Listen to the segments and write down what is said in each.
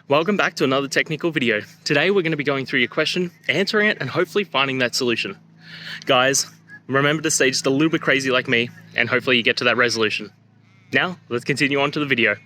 Welcome back to another technical video. Today we're going to be going through your question, answering it, and hopefully finding that solution. Guys, remember to stay just a little bit crazy like me, and hopefully you get to that resolution. Now, let's continue on to the video.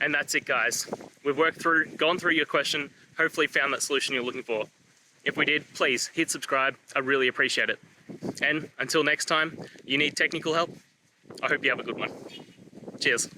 And that's it, guys. We've gone through your question, hopefully found that solution you're looking for. If we did, please hit subscribe. I really appreciate it. And until next time, you need technical help, I hope you have a good one. Cheers.